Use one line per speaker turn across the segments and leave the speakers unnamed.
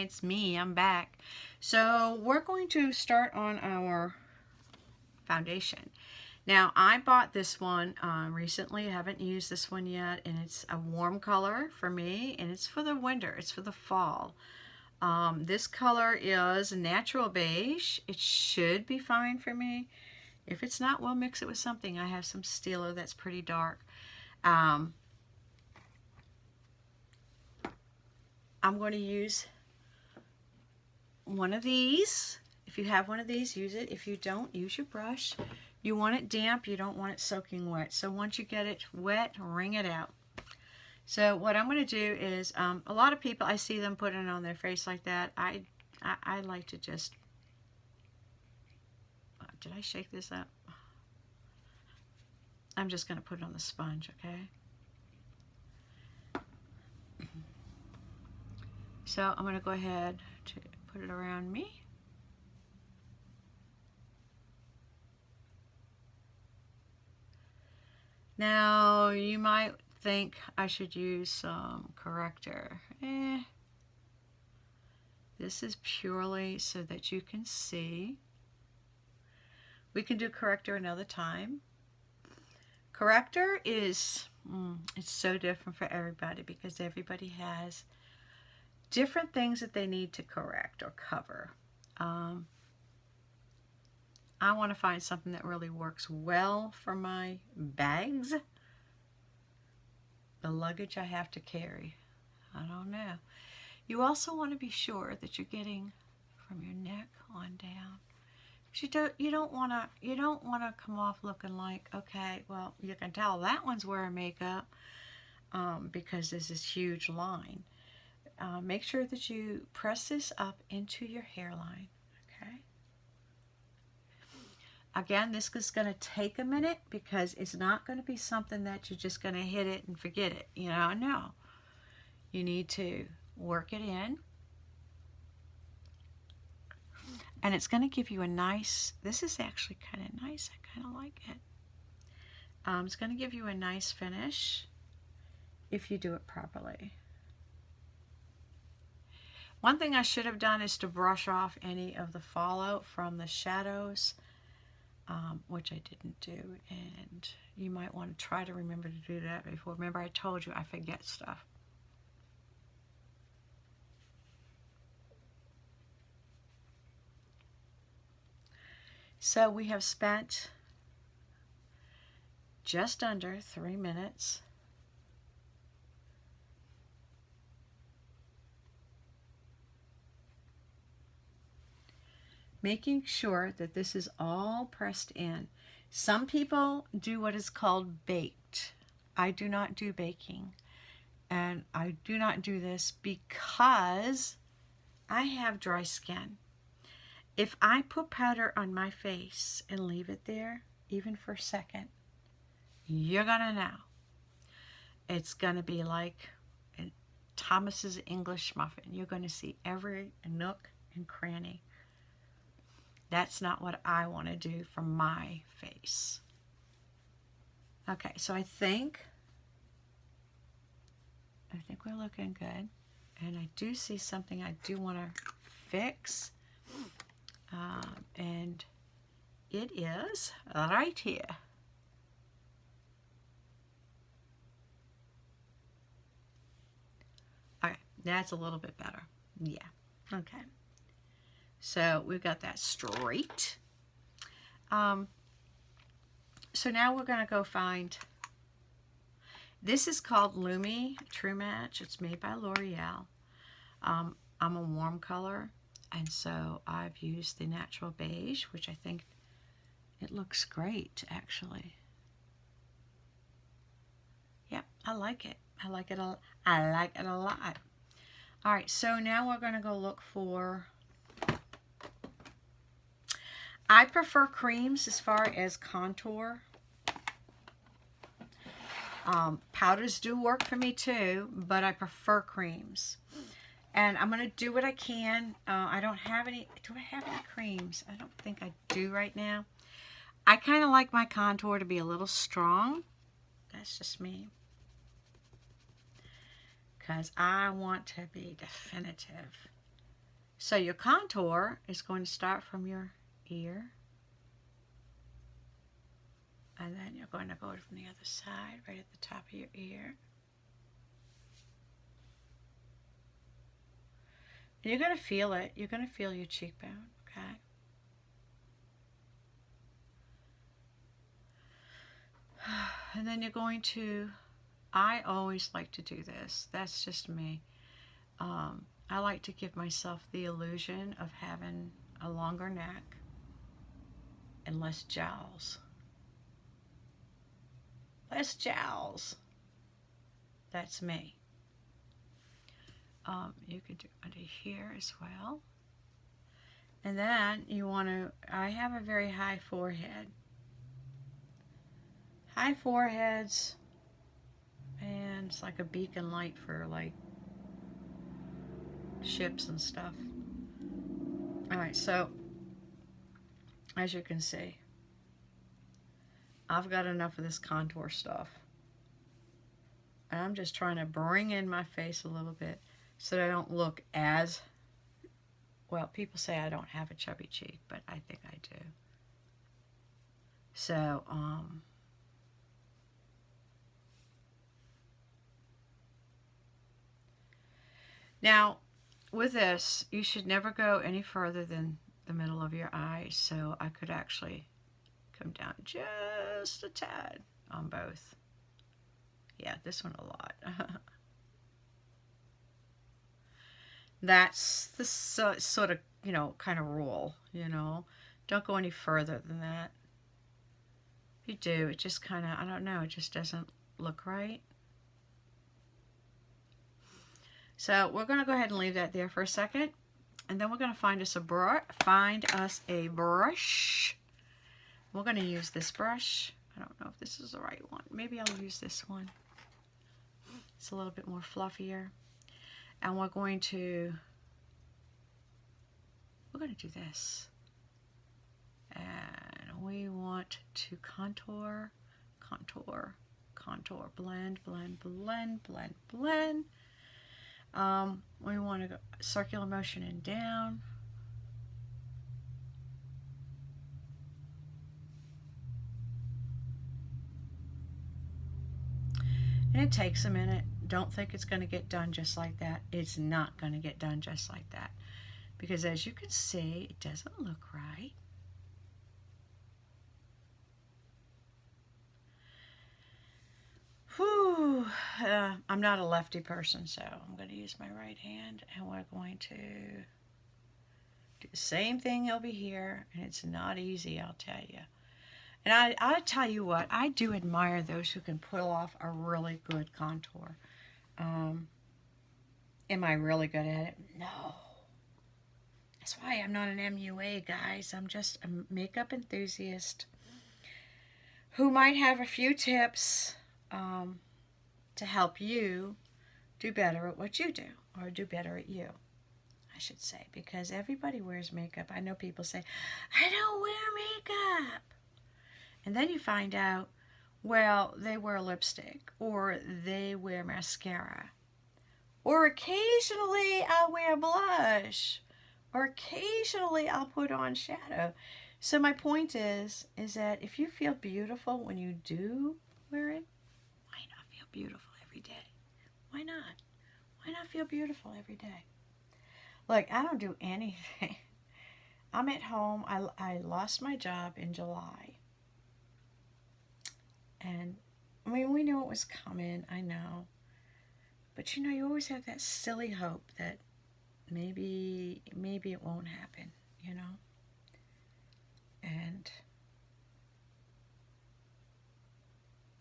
It's me, I'm back. So we're going to start on our foundation. Now I bought this one recently. I haven't used this one yet, and it's a warm color for me, and it's for the winter, it's for the fall. This color is natural beige. It should be fine for me. If it's not, we'll mix it with something. I have some Stila that's pretty dark. I'm going to use one of these. If you have one of these, use it. If you don't, use your brush. You want it damp, you don't want it soaking wet. So once you get it wet, wring it out. So what I'm going to do is, a lot of people, I see them putting it on their face like that. I like to just, did I shake this up? I'm just going to put it on the sponge, okay? So I'm going to go ahead to put it around me. Now you might think I should use some corrector. This is purely so that you can see. We can do corrector another time. Corrector is, it's so different for everybody because everybody has different things that they need to correct or cover. I want to find something that really works well for my bags. The luggage I have to carry. I don't know. You also want to be sure that you're getting from your neck on down. You don't want to come off looking like, okay, well, you can tell that one's wearing makeup because there's this huge line. Make sure that you press this up into your hairline, okay? Again, this is going to take a minute because it's not going to be something that you're just going to hit it and forget it. No. You need to work it in. And it's going to give you a nice, this is actually kind of nice. I kind of like it. It's going to give you a nice finish if you do it properly. One thing I should have done is to brush off any of the fallout from the shadows. Which I didn't do, and you might want to try to remember to do that before. Remember, I told you I forget stuff. So we have spent just under 3 minutes making sure that this is all pressed in. Some people do what is called baked. I do not do baking. And I do not do this because I have dry skin. If I put powder on my face and leave it there, even for a second, you're gonna know. It's gonna be like Thomas's English muffin. You're gonna see every nook and cranny. That's not what I want to do for my face. Okay, so I think we're looking good. And I do see something I do want to fix. And it is right here. Okay, that's a little bit better. Yeah, okay. So we've got that straight. So now we're going to go find, this is called Lumi True Match. It's made by L'Oreal. I'm a warm color, and so I've used the natural beige, which I think it looks great, actually. Yeah, I like it. I like it a lot. All right, so now we're going to go look for, I prefer creams as far as contour. Powders do work for me too, but I prefer creams. And I'm going to do what I can. I don't have any, do I have any creams? I don't think I do right now. I kind of like my contour to be a little strong. That's just me. Because I want to be definitive. So your contour is going to start from your ear. And then you're going to go from the other side, right at the top of your ear. And you're going to feel it. You're going to feel your cheekbone, okay? And then you're going to, I always like to do this. That's just me. I like to give myself the illusion of having a longer neck and less jowls. Less jowls. That's me. You could do under here as well. And then you want to, I have a very high forehead. High foreheads, and it's like a beacon light for like ships and stuff. Alright, so as you can see, I've got enough of this contour stuff. And I'm just trying to bring in my face a little bit so that I don't look as, well, people say I don't have a chubby cheek, but I think I do. So, now, with this, you should never go any further than the middle of your eye, so I could actually come down just a tad on both. Yeah, this one a lot. That's the sort of, you know, kind of rule, you know. Don't go any further than that. If you do, it just kind of, I don't know, it just doesn't look right. So we're going to go ahead and leave that there for a second. And then we're going to find us a brush. We're going to use this brush. I don't know if this is the right one. Maybe I'll use this one. It's a little bit more fluffier. And we're going to do this. And we want to contour, contour, contour, blend, blend, blend, blend, blend. We want to go circular motion and down. And it takes a minute. Don't think it's going to get done just like that. It's not going to get done just like that. Because as you can see, it doesn't look right. Whew. I'm not a lefty person, so I'm going to use my right hand, and we're going to do the same thing over here, and it's not easy, I'll tell you. And I'll tell you what, I do admire those who can pull off a really good contour. Am I really good at it? No. That's why I'm not an MUA, guys. I'm just a makeup enthusiast who might have a few tips to help you do better at what you do, or do better at you, I should say, because everybody wears makeup. I know people say, I don't wear makeup. And then you find out, well, they wear lipstick, or they wear mascara, or occasionally I'll wear blush, or occasionally I'll put on shadow. So my point is that if you feel beautiful when you do wear it, why not feel beautiful every day? Why not? Why not feel beautiful every day? Look, I don't do anything. I'm at home. I lost my job in July. And, I mean, we knew it was coming, I know. But, you know, you always have that silly hope that maybe it won't happen, you know? And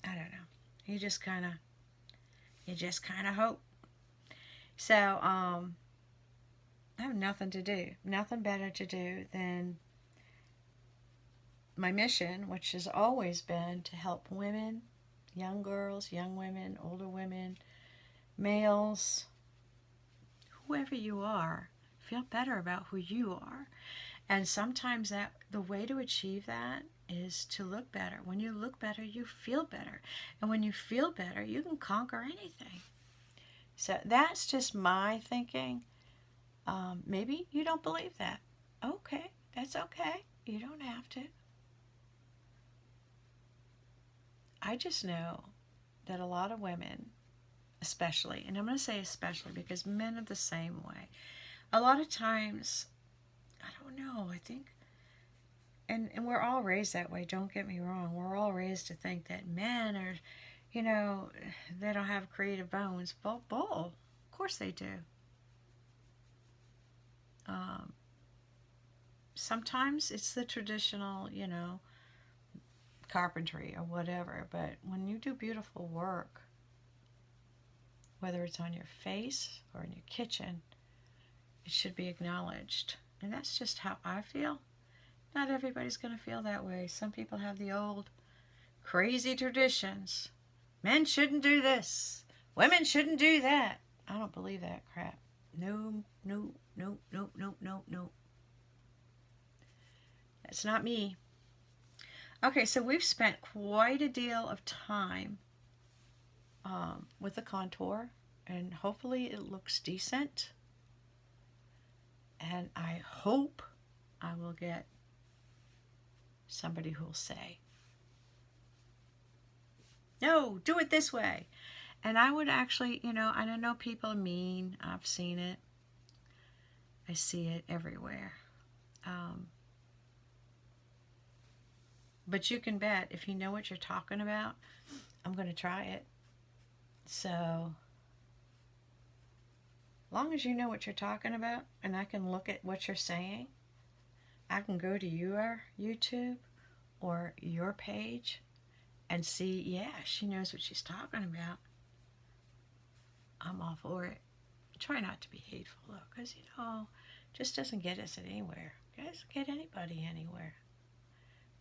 I don't know. You just kind of hope. So, I have nothing to do, nothing better to do than my mission, which has always been to help women, young girls, young women, older women, males, whoever you are, feel better about who you are. And sometimes the way to achieve that is to look better. When you look better, you feel better. And when you feel better, you can conquer anything. So that's just my thinking. Maybe you don't believe that. Okay, that's okay. You don't have to. I just know that a lot of women, especially, and I'm going to say especially because men are the same way. A lot of times, I don't know, I think, and we're all raised that way, don't get me wrong. We're all raised to think that men are, you know, they don't have creative bones. Bull. Of course they do. Um, Sometimes it's the traditional, carpentry or whatever, but when you do beautiful work, whether it's on your face or in your kitchen, it should be acknowledged. And that's just how I feel. Not everybody's going to feel that way. Some people have the old crazy traditions. Men shouldn't do this. Women shouldn't do that. I don't believe that crap. No, no, no, no, no, no, no. That's not me. Okay, so we've spent quite a deal of time with the contour, and hopefully it looks decent. And I hope I will get somebody who will say, no, do it this way. And I would actually, and I know people are mean. I've seen it. I see it everywhere. But you can bet if you know what you're talking about, I'm going to try it. So, long as you know what you're talking about and I can look at what you're saying, I can go to your YouTube or your page and see, yeah, she knows what she's talking about. I'm all for it. Try not to be hateful, though, because, just doesn't get us anywhere. It doesn't get anybody anywhere.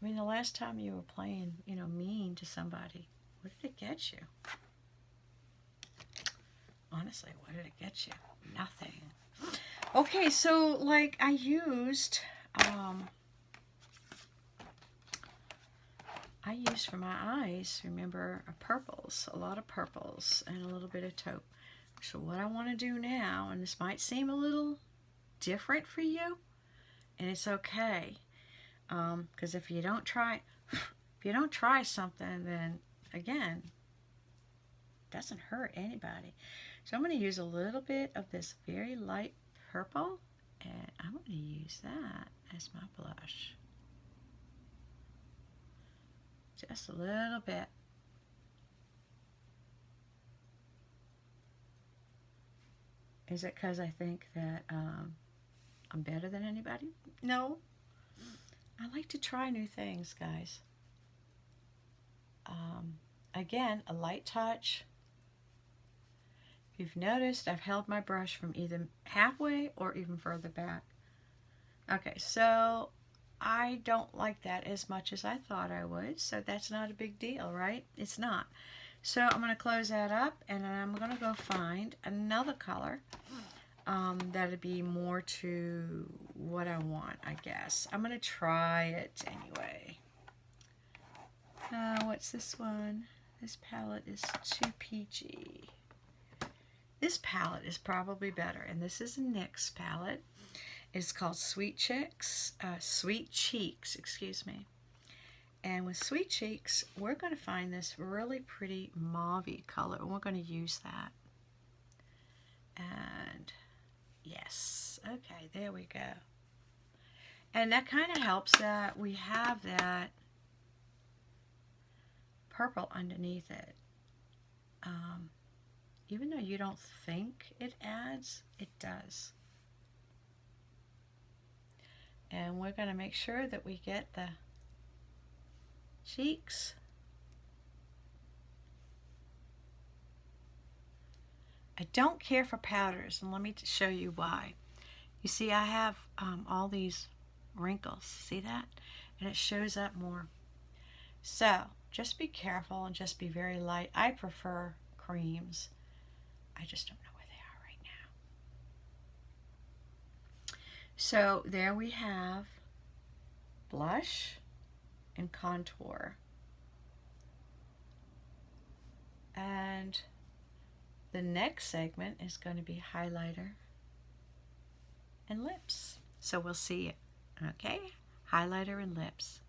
I mean, the last time you were playing, mean to somebody, what did it get you? Honestly, what did it get you? Nothing. Okay, so, I used for my eyes, remember, purples, a lot of purples, and a little bit of taupe. So what I want to do now, and this might seem a little different for you, and it's okay, because if you don't try something, then again, it doesn't hurt anybody. So I'm going to use a little bit of this very light purple, and I'm going to use that as my blush. Just a little bit. Is it because I think that I'm better than anybody? No. I like to try new things, guys. Again, a light touch. If you've noticed, I've held my brush from either halfway or even further back. Okay, so I don't like that as much as I thought I would, so that's not a big deal, right? It's not. So I'm going to close that up, and I'm going to go find another color that'd be more to what I want, I guess. I'm going to try it anyway. What's this one? This palette is too peachy. This palette is probably better, and this is a NYX palette. It's called Sweet Cheeks, excuse me. And with Sweet Cheeks, we're going to find this really pretty mauve color, and we're going to use that. And yes, okay, there we go. And that kind of helps that we have that purple underneath it. Even though you don't think it adds, it does. And we're going to make sure that we get the cheeks. I don't care for powders, and let me show you why. You see, I have all these wrinkles. See that? And it shows up more. So, just be careful and just be very light. I prefer creams. I just don't know where they are right now. So, there we have blush and contour. And the next segment is going to be highlighter and lips. So we'll see, okay? Highlighter and lips.